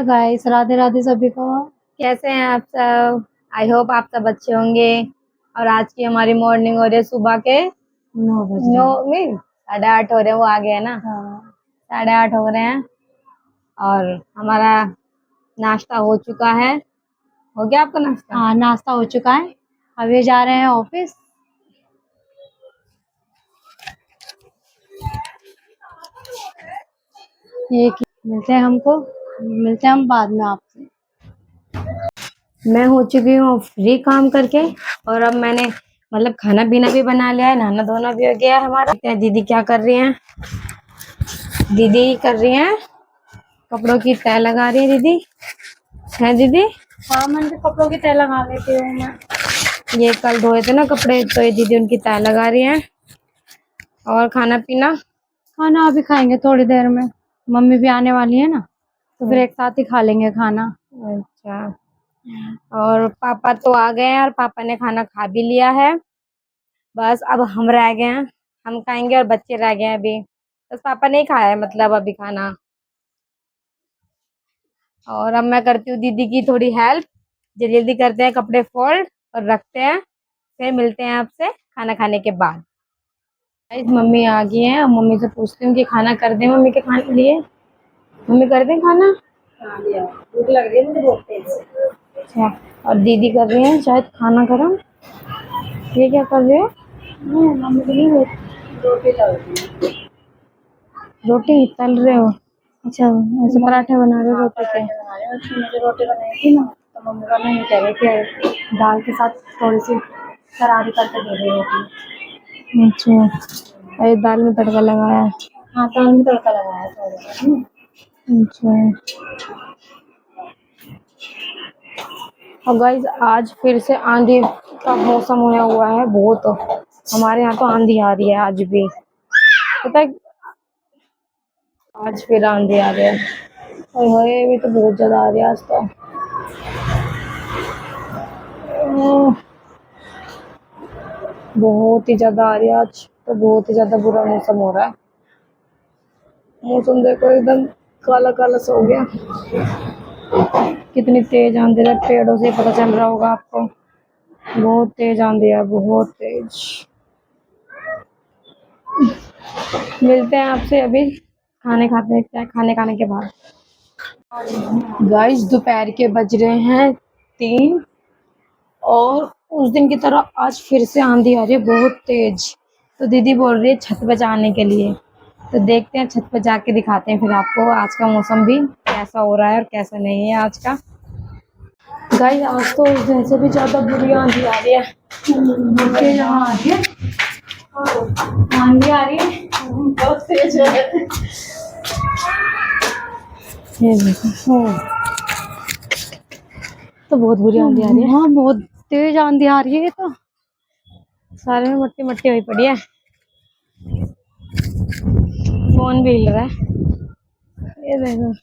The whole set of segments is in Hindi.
गाइस, राधे राधे सभी को। कैसे हैं आप सब? आई होप आप सब अच्छे होंगे। और आज की हमारी मॉर्निंग हो रही है सुबह के 9 बजे। 9 नहीं 8:30 हो रहे हैं, वो आ गए हैं ना। हाँ 8:30 हो रहे हैं और हमारा नाश्ता हो चुका है। हो गया आपका नाश्ता? हाँ, नाश्ता हो चुका है। अब ये जा रहे हैं ऑफिस। मिलते हैं हम बाद में आपसे। मैं हो चुकी हूँ फ्री काम करके। और अब मैंने मतलब खाना पीना भी बना लिया है, नहाना धोना भी हो गया है हमारा। दीदी क्या कर रही हैं? दीदी कर रही हैं कपड़ों की तह लगा रही है दीदी। है दीदी? हाँ, मन के कपड़ों की तह लगा लेती हूँ मैं। ये कल धोए थे ना कपड़े, तो ये दीदी उनकी तह लगा रही हैं। और खाना पीना? खाना अभी खाएंगे थोड़ी देर में। मम्मी भी आने वाली है ना, तो फिर एक साथ ही खा लेंगे खाना। अच्छा। और पापा तो आ गए हैं और पापा ने खाना खा भी लिया है। बस अब हम रह गए हैं, हम खाएंगे और बच्चे रह गए हैं अभी। बस पापा नहीं खाया है मतलब अभी खाना। और अब मैं करती हूँ दीदी की थोड़ी हेल्प। जल्दी जल्दी करते हैं, कपड़े फोल्ड और रखते हैं। फिर मिलते हैं आपसे खाना खाने के बाद। गाइस, मम्मी आ गई हैं। अब मम्मी से पूछती हूँ कि खाना कर दें मम्मी के खाने के लिए। मम्मी कर दें खाना? भूख लग रही है मुझे बहुत तेज। अच्छा। और दीदी कर रही हैं शायद खाना गरम। ये क्या कर रहे हो? मम्मी के लिए रोटी तल रही है। रोटी तल रहे हो? अच्छा, ऐसे पराठे बना रहे हो रोटी के? मुझे रोटी बनाई थी ना, तो मम्मी का नहीं कह रही कि दाल के साथ थोड़ी सी करारी करके दे रही होती। अच्छा, ये दाल में तड़का लगाया है? हाँ, दाल में तड़का लगाया थोड़ा सा। अच्छा। और गाइस, आज फिर से आंधी का मौसम होया हुआ है बहुत। हमारे यहाँ तो आंधी आ रही है आज भी, पता है। आज फिर आंधी आ रही है। ओए होए, भी तो बहुत ज्यादा आ रही है आज तो। बहुत ही ज्यादा आ रही है आज तो, बहुत ही ज्यादा बुरा मौसम हो रहा है। मौसम देखो एकदम काला काला सा हो गया। कितनी तेज आंधी है, पेड़ों से पता चल रहा होगा आपको। बहुत तेज आंधी है, बहुत तेज। मिलते हैं आपसे अभी खाने के बाद। गाइस, दोपहर के बज रहे हैं 3। और उस दिन की तरह आज फिर से आंधी आ रही है बहुत तेज। तो दीदी बोल रही है छत पे जाने के लिए। तो देखते हैं, छत पे जाके दिखाते हैं फिर आपको आज का मौसम भी कैसा हो रहा है और कैसा नहीं है आज का। गाइस, आज तो उस दिन से भी ज्यादा बुरी आंधी आ रही है। तेज आ रही है, आंधी आ रही है बहुत तेज है। ये देखो, तो बहुत बुरी आंधी आ रही है। हाँ, बहुत तेज आंधी आ रही है। तो सारे में मट्टी मट्टी हुई पड़ी है। फोन भी हिल रहा है, ये देखो।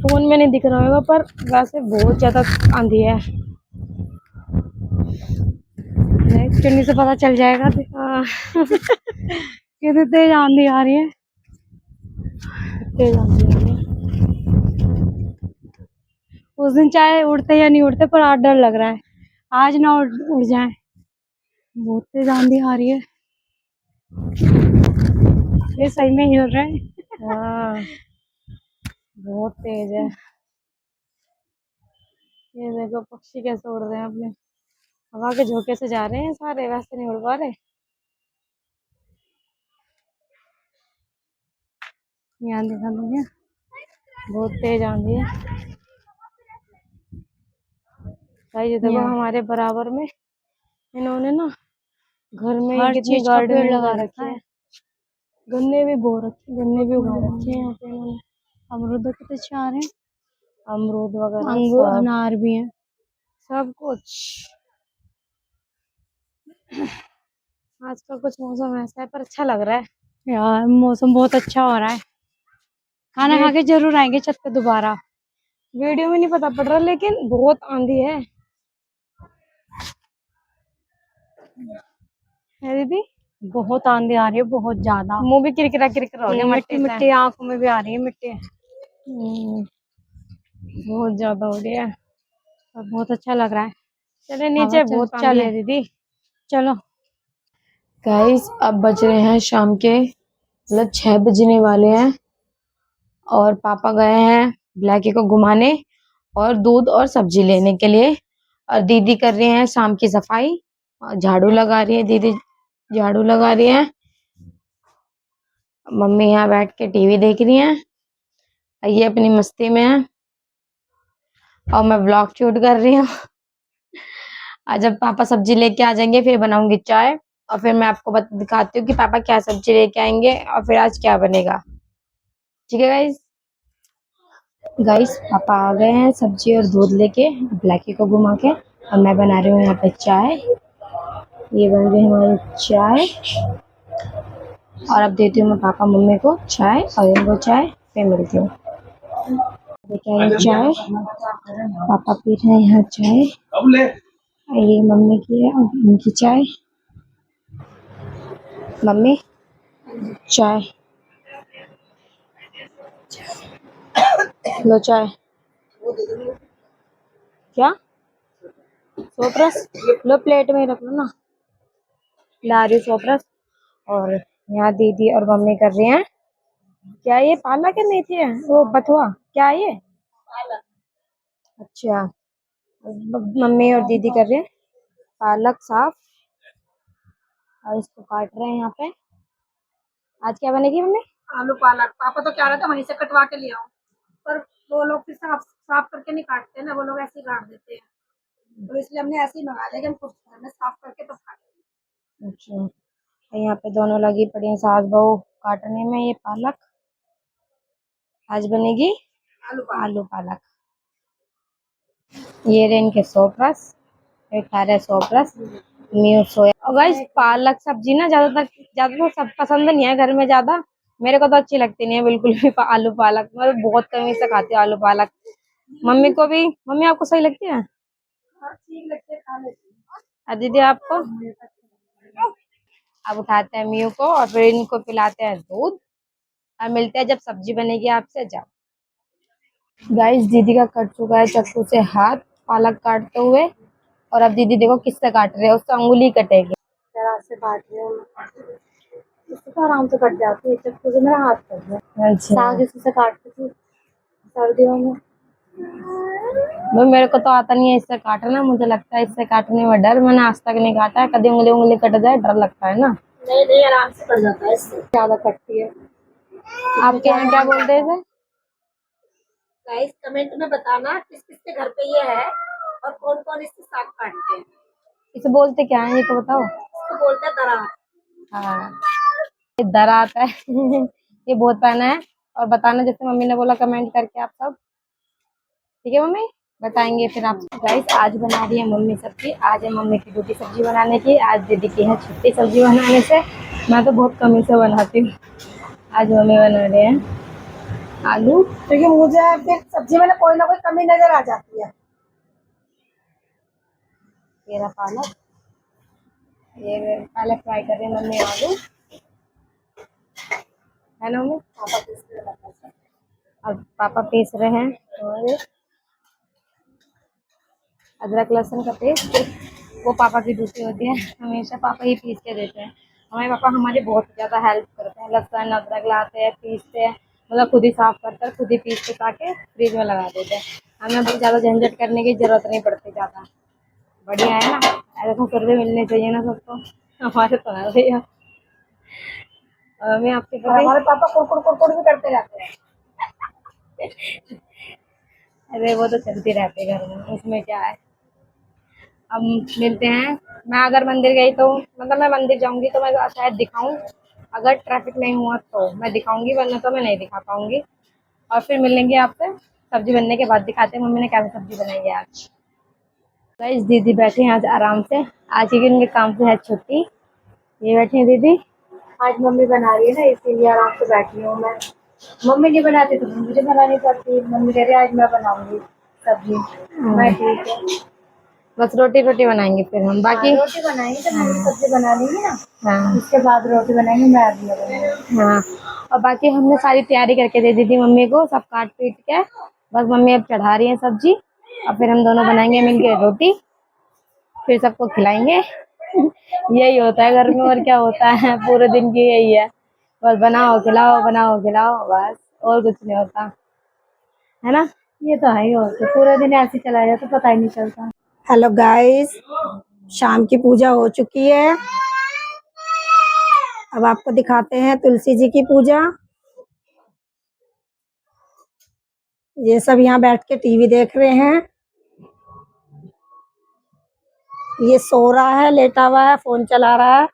फोन में नहीं दिख रहा होगा पर वैसे बहुत ज्यादा आंधी है। चुन्नी से पता चल जाएगा। कितनी तेज आंधी आ रही है। तेज आंधी आ रही है। उस दिन चाहे उड़ते या नहीं उड़ते, पर आज डर लग रहा है आज ना उड़ जाए। बहुत तेज आंधी आ रही है। ये सही में हिल रहा है। हाँ, बहुत तेज है। ये देखो पक्षी कैसे उड़ रहे हैं अपने हवा के झोंके से जा रहे हैं सारे, वैसे नहीं उड़ पा रहे। यहाँ दिखा देंगे, बहुत तेज आंधी है। भाई ये देखो, हमारे बराबर में इन्होंने ना घर में ही हर कितनी चीज का पेड़ गार्डनिंग लगा कर रखा रखी है। है। गन्ने भी बो रखे, गन्ने भी उगा रखे हैं यहाँ पे इन्होंने। अमरूद कितने अच्छे आ रहे हैं। अमरूद वगैरह अंगूर सब, अनार भी है। सब कुछ। आज का कुछ मौसम ऐसा है पर अच्छा लग रहा है। यार, मौसम बहुत अच्छा हो रहा है। खाना खा के जरूर आएंगे छत पे दोबारा। वीडियो में नहीं पता पड़ रहा लेकिन बहुत आंधी है दीदी? बहुत आंधी आ रही है, बहुत ज्यादा। मुंह भी किरकिरा किरकिरा हो गया, मिट्टी मिट्टी आंखों में भी आ रही है मिट्टी। बहुत ज्यादा हो रही है और बहुत अच्छा लग रहा है। चले नीचे, बहुत आंधी है दीदी। चलो गाइस, अब बज रहे हैं शाम के मतलब 6 बजने वाले हैं और पापा गए हैं ब्लैकी को घुमाने और दूध और सब्जी लेने के लिए। और दीदी कर रही हैं शाम की सफाई और झाड़ू लगा रही है दीदी, झाड़ू लगा रही है। मम्मी यहाँ बैठ के टीवी देख रही हैं, ये अपनी मस्ती में है और मैं व्लॉग शूट कर रही हूँ। आज जब पापा सब्जी लेके आ जाएंगे फिर बनाऊंगी चाय और फिर मैं आपको दिखाती हूँ कि पापा क्या सब्जी लेके आएंगे और फिर आज क्या बनेगा। ठीक है गाइस। गाइस पापा आ गए हैं सब्जी और दूध लेके ब्लैकी को घुमा के और मैं बना रही हूँ यहाँ पे चाय। ये बन गई हमारी चाय और अब देती हूँ मैं पापा मम्मी को चाय और इनको चाय, फिर मिलती हूँ। देखिए चाय पापा पी रहे हैं यहाँ चाय, ये मम्मी की है और इनकी चाय। मम्मी चाय लो, चाय क्या सोपरस लो, प्लेट में रख लो ना, ला रही सोपरस। और यहाँ दीदी और मम्मी कर रही हैं क्या, ये पालक है मेथी है वो बथुआ क्या है ये? अच्छा, मम्मी और दीदी कर रहे हैं पालक साफ और इसको काट रहे हैं यहाँ पे। आज क्या बनेगी मम्मी? आलू पालक। पापा तो कह रहे थे वहीं से कटवा के ले आओ, पर वो लोग फिर साफ साफ करके नहीं काटते ना, वो लोग ऐसे ही काट देते हैं, तो इसलिए हमने ऐसे ही मंगा लिया कि हम खुद घर में साफ करके तो खा लेंगे। अच्छा, यहाँ पे दोनों लगी पड़ी हैं सास बहू काटने में ये पालक। आज बनेगी आलू पालक। ये रहे इनके सोपरस, खा रहे सोपरस म्यू सोया। और गाइस पालक सब्जी ना ज्यादातर सब पसंद नहीं है घर में ज्यादा, मेरे को तो अच्छी लगती नहीं है बिल्कुल भी। आलू पालक मैं तो बहुत कमी से खाती हूँ आलू पालक। मम्मी को भी, मम्मी आपको सही लगती है? ठीक लगते है, खा लेते हैं। और दीदी आपको? अब उठाते हैं म्यू को और फिर इनको पिलाते हैं दूध और मिलते हैं जब सब्जी बनेगी आपसे। जाओ गाइस, दीदी का कट चुका है चाकू से हाथ पालक काटते हुए और अब दीदी देखो किससे काट रहे हैं, उसका अंगुली कटेगी। जरा से काट रही हूँ, इससे तो आराम से कट जाती है, चक्कू से मेरा हाथ कट गया। अच्छा, साग इसी से काटती थी सर्दियों में। मेरे को तो आता नहीं है इससे काटना, मुझे लगता है इससे काटने में डर, मैंने आज तक नहीं काटा है कभी। उंगली उंगली कट जाए डर लगता है ना। नहीं नहीं, आराम से कट जाता है, इससे ज्यादा कटती है। आपके यहाँ क्या बोलते हैं इसे? गाइस कमेंट में बताना किस किस के घर पे ये है और कौन कौन इससे साग काटते हैं। इसे बोलते क्या है ये तो बताओ। इसको बोलते हैं दरार। हाँ, ये दरात है। ये बहुत पहना है। और बताना जैसे मम्मी ने बोला कमेंट करके आप सब, ठीक है मम्मी? बताएंगे फिर आप। गाइस आज बना रही है मम्मी सब्जी, आज है मम्मी की ड्यूटी सब्जी बनाने की, आज दीदी की है छुट्टी सब्जी बनाने से। मैं तो बहुत कमी से बनाती हूँ, आज मम्मी बना रहे हैं आलू। क्योंकि मुझे फिर सब्जी में ना कोई कमी नजर आ जाती है। मेरा पालक, ये पालक फ्राई कर रही है मम्मी, आलू है ना मम्मी? अब पापा पीस रहे हैं और अदरक लहसुन का पेस्ट, वो पापा की ड्यूटी होती है, हमेशा पापा ही पीस के देते हैं। हमारे पापा हमारी बहुत ज़्यादा हेल्प करते हैं, लहसुन अदरक लाते हैं पीसते हैं, मतलब खुद ही साफ करते हैं, खुद ही पीस के ताकि फ्रिज में लगा देते हैं। हमें बहुत ज़्यादा झंझट करने की ज़रूरत नहीं पड़ती ज़्यादा। बढ़िया है ना, ऐसे तो फिर भी मिलने चाहिए ना सबको, हमारे तो है भैया। मैं आपके और हमारे पापा कुरकुर कुरकुर भी करते रहते हैं। अरे वो तो चलती रहती है घर में, उसमें क्या है। अब मिलते हैं। मैं अगर मंदिर गई तो मतलब मैं मंदिर जाऊंगी तो मैं शायद दिखाऊं, अगर ट्रैफिक नहीं हुआ तो मैं दिखाऊंगी, वरना तो मैं नहीं दिखा पाऊंगी। और फिर मिलेंगे आपसे सब्जी बनने के बाद, दिखाते हैं मम्मी ने क्या सब्जी बनाई है आज। गाइस दीदी बैठे हैं आज आराम से, आज ही उनके काम से है छुट्टी, ये बैठी है दीदी। आज मम्मी बना रही है ना, इसीलिए आराम से बैठी हूँ मैं। मम्मी नहीं बनाती तो मुझे बनानी पड़ती है, मम्मी कह रही है आज मैं बनाऊंगी सब्जी। मैं ठीक है। बस रोटी रोटी बनाएंगे फिर हम, बाकी रोटी बनाएंगे तो मूली सब्जी बना लेंगे ना, हाँ उसके बाद रोटी बनाएंगे, मैं आदमी बनाएंगे। हाँ। और बाकी हमने सारी तैयारी करके दे दी थी मम्मी को, सब काट पीट के, बस मम्मी अब चढ़ा रही है सब्जी, और फिर हम दोनों बनाएंगे मिलके रोटी, फिर सबको खिलाएंगे। यही होता है घर में, और क्या होता है, पूरे दिन की यही है, बस बनाओ खिलाओ बस, और कुछ नहीं होता है ना। ये तो है ही, और क्या, पूरा दिन ऐसे चला जाता तो पता ही नहीं चलता। हेलो गाइस, शाम की पूजा हो चुकी है, अब आपको दिखाते हैं तुलसी जी की पूजा। ये सब यहाँ बैठ के टीवी देख रहे हैं, ये सो रहा है, लेटा हुआ है, फोन चला रहा है।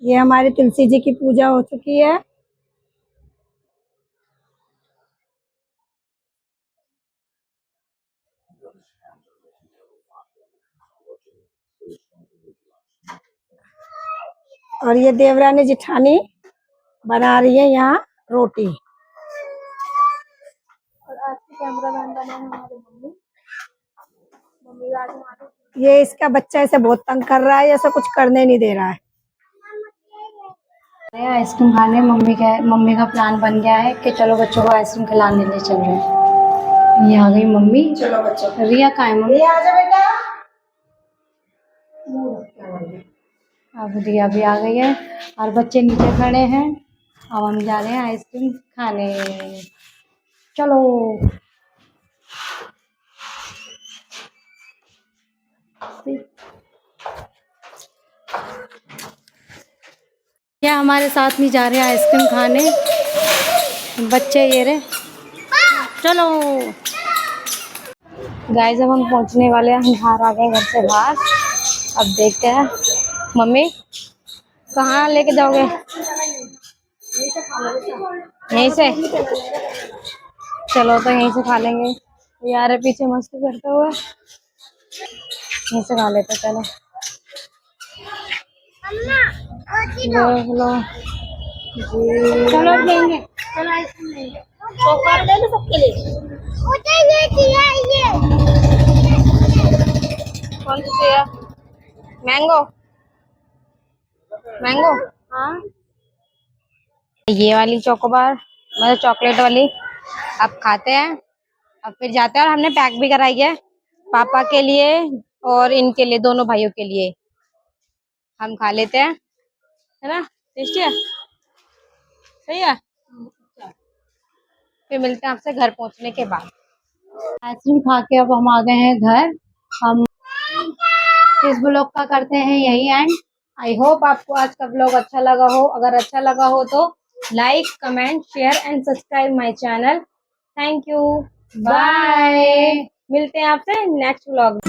ये हमारी तुलसी जी की पूजा हो चुकी है। और ये देवरानी जिठानी बना रही है यहाँ रोटी। और आज के कैमरामैन बने हमारे मम्मी। ये इसका बच्चा ऐसे बहुत तंग कर रहा है, ऐसा कुछ करने नहीं दे रहा है। आइसक्रीम खाने मम्मी का प्लान बन गया है कि चलो बच्चों को आइसक्रीम खिलाने ले चल रहे हैं। ये आ गई मम्मी, चलो बच्चों, रिया कहाँ है मम्मी? आ जा बेटा। अब रिया भी आ गई है, और बच्चे नीचे खड़े हैं। अब हम जा रहे हैं आइसक्रीम खाने, चलो। क्या हमारे साथ नहीं जा रहे हैं आइसक्रीम खाने बच्चे, ये रहे, चलो। गाइस अब हम पहुंचने वाले हैं, हम बाहर आ गए घर से बाहर। अब देखते हैं मम्मी कहाँ लेके जाओगे, यहीं से, चलो तो यहीं से खा लेंगे। यार है पीछे मस्ती करते हुए, यहीं से खा लेते चलो। लो चलो लेंगे, चलो आइसक्रीम लेंगे, चॉकलेट ले लो सबके लिए। मुझे ये चाहिए, कौन सी चाहिए? मैंगो, मैंगो, हाँ ये वाली चोकोबार, मतलब चॉकलेट वाली। अब खाते हैं, अब फिर जाते हैं। और हमने पैक भी कराई है पापा के लिए और इनके लिए, दोनों भाइयों के लिए। हम खा लेते हैं, है ना, टेस्टी है, सही है। फिर मिलते हैं आपसे घर पहुंचने के बाद। आइसक्रीम खा के अब हम आ गए हैं घर। हम इस ब्लॉग का करते हैं यही एंड। आई होप आपको आज का ब्लॉग अच्छा लगा हो। अगर अच्छा लगा हो तो like, comment, share and subscribe my channel. Thank you, bye. मिलते हैं आपसे नेक्स्ट ब्लॉग।